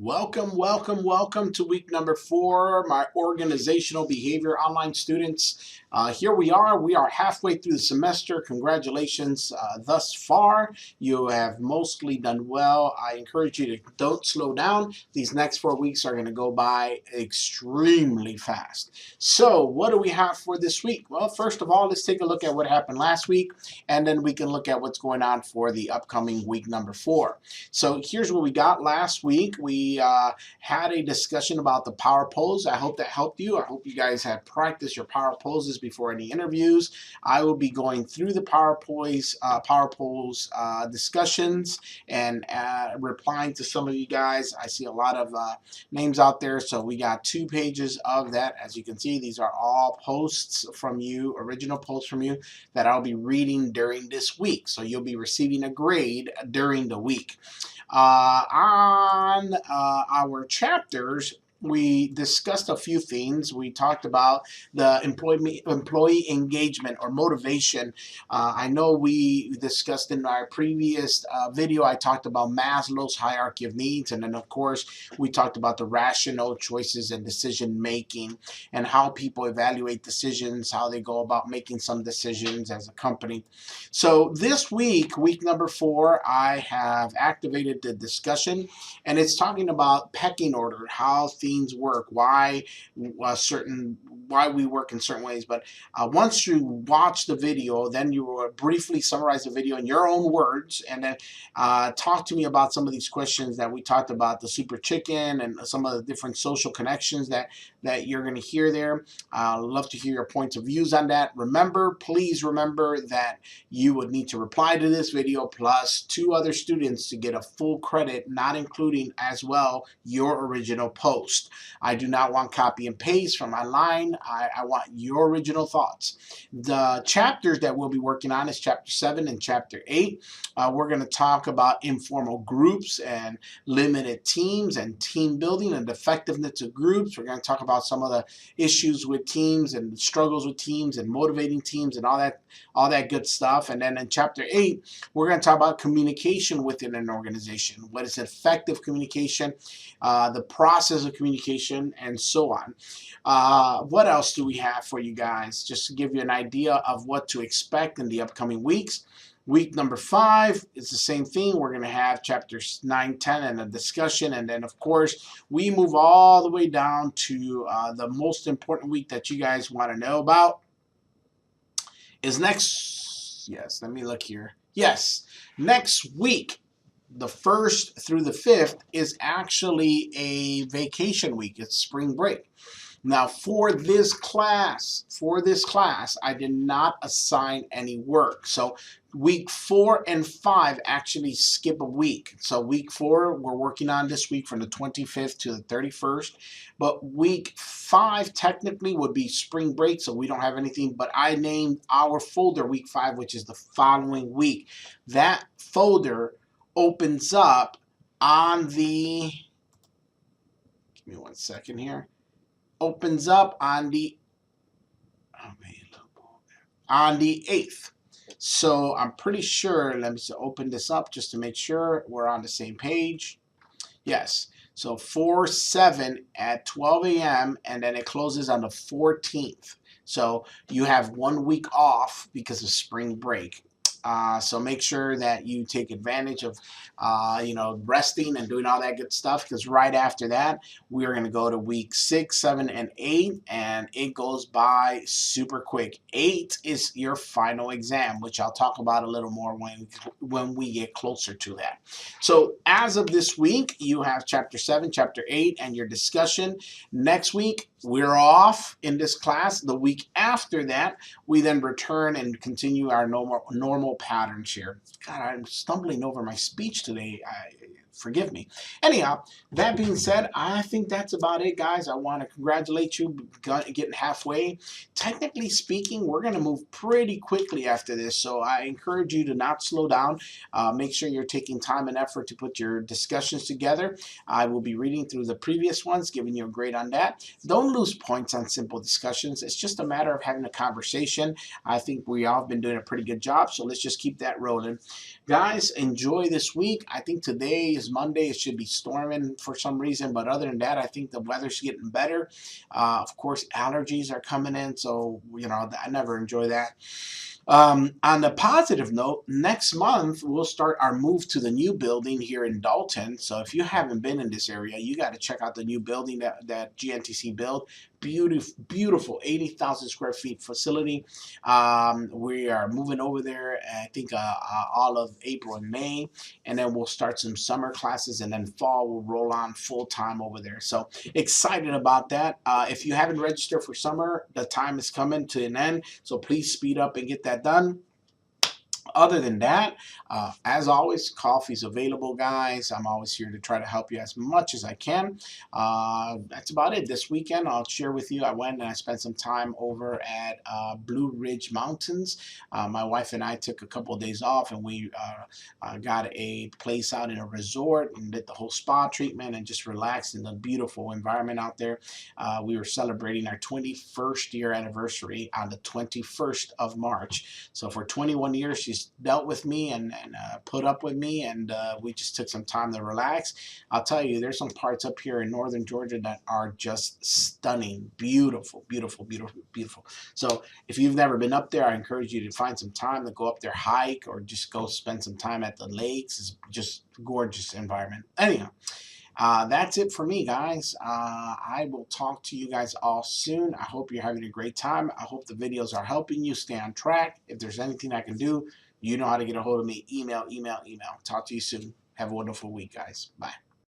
Welcome, welcome, welcome to week number 4, my organizational behavior online students. Here we are. We are halfway through the semester. Congratulations thus far. You have mostly done well. I encourage you to don't slow down. These next 4 weeks are going to go by extremely fast. So what do we have for this week? Well, first of all, let's take a look at what happened last week, and then we can look at what's going on for the upcoming week number 4. So here's what we got last week. We had a discussion about the power pose. I hope that helped you. I hope you guys have practiced your power poses before any interviews. I will be going through the power pose discussions and replying to some of you guys. I see a lot of names out there, so we got 2 pages of that. As you can see, these are all posts from you, original posts from you, that I'll be reading during this week. So you'll be receiving a grade during the week. On our chapters, we discussed a few things. We talked about the employee engagement or motivation. I know we discussed in our previous video, I talked about Maslow's hierarchy of needs, and then of course we talked about the rational choices and decision making and how people evaluate decisions, how they go about making some decisions as a company. So this week, week number 4, I have activated the discussion, and it's talking about pecking order, how things work, why we work in certain ways. But once you watch the video, then you will briefly summarize the video in your own words, and then talk to me about some of these questions that we talked about, the super chicken and some of the different social connections that you're going to hear there. I'd love to hear your points of views on that. Remember, please remember that you would need to reply to this video plus 2 other students to get a full credit, not including as well your original post. I do not want copy and paste from my line. I want your original thoughts. The chapters that we'll be working on is chapter 7 and chapter 8. We're going to talk about informal groups and limited teams and team building and the effectiveness of groups. We're going to talk about some of the issues with teams and struggles with teams and motivating teams and all that good stuff. And then in chapter 8, we're going to talk about communication within an organization. What is effective communication, the process of communication, and so on. What else do we have for you guys? Just to give you an idea of what to expect in the upcoming weeks. Week number 5 is the same thing. We're going to have chapters 9, 10, and a discussion. And then, of course, we move all the way down to the most important week that you guys want to know about is next. Yes, let me look here. Yes, next week, the 1st through the 5th, is actually a vacation week. It's spring break. Now, for this class, I did not assign any work. So week 4 and 5 actually skip a week. So week 4, we're working on this week from the 25th to the 31st. But week 5 technically would be spring break, so we don't have anything. But I named our folder week 5, which is the following week. That folder opens up on the, give me 1 second here, opens up on the 8th. So I'm pretty sure, let me just open this up just to make sure we're on the same page. Yes, so 4/7 at 12 a.m. and then it closes on the 14th. So you have 1 week off because of spring break. So make sure that you take advantage of, resting and doing all that good stuff, because right after that, we are going to go to week 6, 7, and 8, and it goes by super quick. 8 is your final exam, which I'll talk about a little more when we get closer to that. So as of this week, you have chapter 7, chapter 8, and your discussion. Next week, we're off in this class. The week after that, we then return and continue our normal patterns here. God, I'm stumbling over my speech today. Forgive me. Anyhow, that being said, I think that's about it, guys. I want to congratulate you getting halfway. Technically speaking, we're going to move pretty quickly after this, so I encourage you to not slow down. Make sure you're taking time and effort to put your discussions together. I will be reading through the previous ones, giving you a grade on that. Don't lose points on simple discussions. It's just a matter of having a conversation. I think we all have been doing a pretty good job, so let's just keep that rolling. Guys, enjoy this week. I think today is towards Monday, it should be storming for some reason. But other than that, I think the weather's getting better. Of course, allergies are coming in, so I never enjoy that. On a positive note, next month we'll start our move to the new building here in Dalton. So if you haven't been in this area, you got to check out the new building that GNTC built. Beautiful, beautiful 80,000 square feet facility. We are moving over there, I think, all of April and May, and then we'll start some summer classes, and then fall will roll on full time over there. So excited about that. If you haven't registered for summer, the time is coming to an end. So please speed up and get that done. Other than that, as always, coffee's available, guys. I'm always here to try to help you as much as I can. That's about it. This weekend, I'll share with you, I went and I spent some time over at Blue Ridge Mountains. My wife and I took a couple of days off, and we got a place out in a resort and did the whole spa treatment and just relaxed in the beautiful environment out there. We were celebrating our 21st year anniversary on the 21st of March. So for 21 years, she's dealt with me and put up with me, and we just took some time to relax. I'll tell you, there's some parts up here in northern Georgia that are just stunning, beautiful, beautiful, beautiful, beautiful. So if you've never been up there, I encourage you to find some time to go up there, hike, or just go spend some time at the lakes. It's just gorgeous environment. Anyhow, that's it for me, guys. I will talk to you guys all soon. I hope you're having a great time. I hope the videos are helping you stay on track. If there's anything I can do, you know how to get a hold of me. Email. Talk to you soon. Have a wonderful week, guys. Bye.